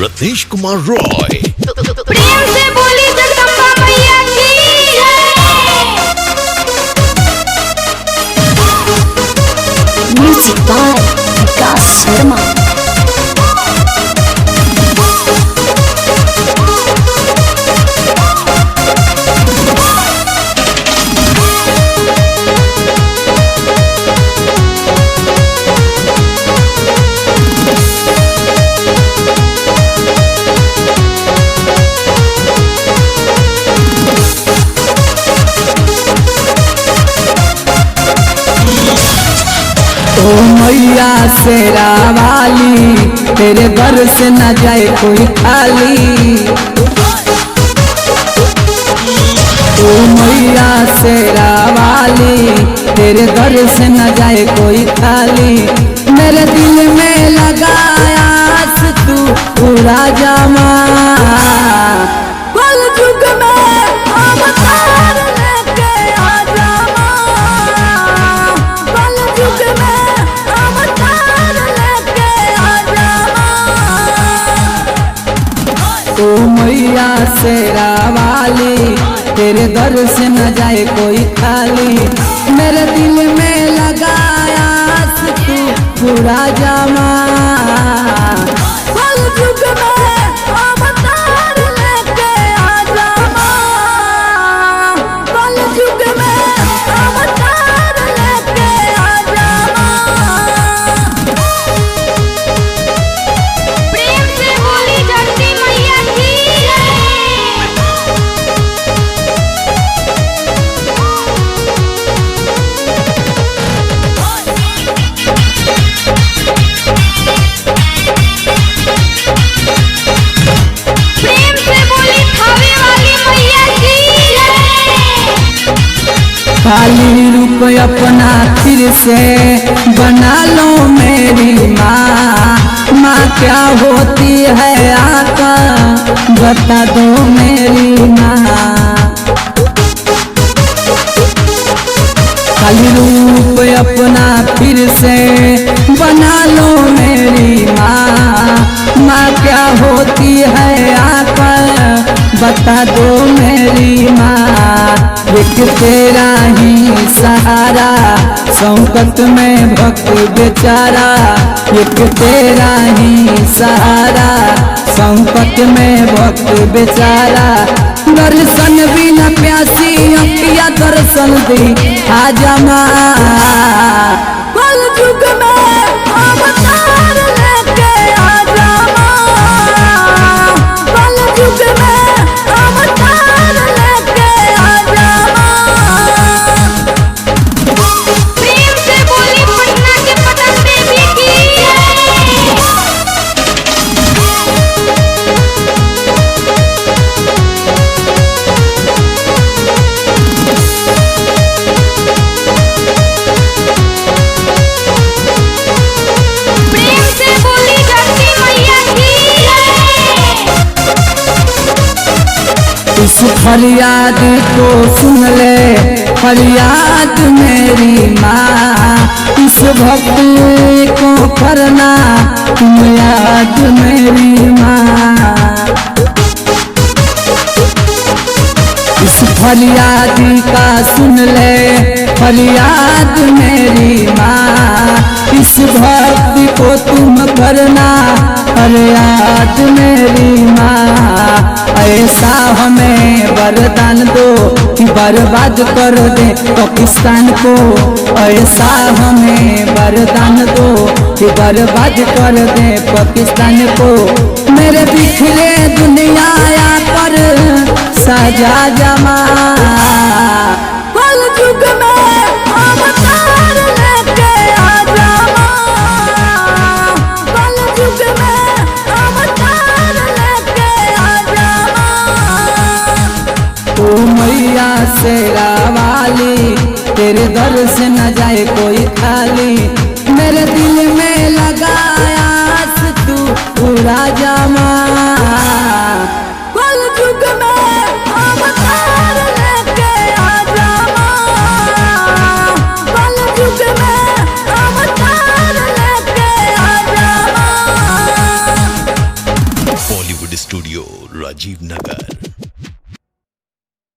रत्नेश कुमार रॉय। प्रेम से बोली जगदम्बा मैया की जय। म्यूजिक बाय विकास शर्मा। ओ मैया शेरा वाली तेरे घर से न जाए कोई खाली। ओ मैया शेरा वाली तेरे घर से न जाए कोई खाली। मेरे दिल में लगाया तू पूरा जमा कल जुग में अवतार लेके आ जामा। कल जुग में अवतार लेके आ जामा। ओ मैया शेरा वाली तेरे दर से न जाए कोई खाली। मेरे दिल में लगाया तू पूरा जमा कल जुग में अवतार लेके आ जामा। कल जुग में अवतार लेके आ जामा। प्रेम से बोली जगदम्बा मैया की प्रेम से बोली खावे वाली मैया की जय। खाली रूप अपना फिर से बना लो मेरी माँ। माँ क्या होती है आका बता दो मेरी माँ। खाली रूप अपना फिर से बना लो मेरी माँ। माँ क्या होती है आका बता दो मेरी माँ। एक तेरा ही सहारा संकट में भक्त बेचारा। एक तेरा ही सहारा संकट में भक्त बेचारा। दर्शन बिना प्यासी अखिया दर्शन दी आ जमा कल जुग में अवतार लेके आ जामा। कल जुग में अवतार लेके आ जामा। प्रेम से बोली पटना के पटन देवी की जय। प्रेम से बोली जगदम्बा मैया की जय। इस फरियाद को सुन ले फरियाद मेरी माँ। इस भक्ति को करना तुम याद मेरी माँ। इस फरियाद का सुन ले फरियाद मेरी माँ। इस भक्ति को तुम करना फरियाद मेरी माँ। ऐसा हमें वरदान दो कि बर्बाद कर दे पाकिस्तान को। ऐसा हमें वरदान दो कि बर्बाद कर दे पाकिस्तान को। मेरे बिखरे दुनिया पर सजा जमा कल जुग में अवतार लेके आ जामा। कल जुग में अवतार लेके आ जामा। ओ मैया शेरा वाली तेरे दर से न जाए कोई खाली। मेरे दिल में लगाया तू पूरा जमा कल जुग में अवतार लेके आ जामा। कल जुग में अवतार लेके आ जामा। Bollywood studio, Rajiv Nagar.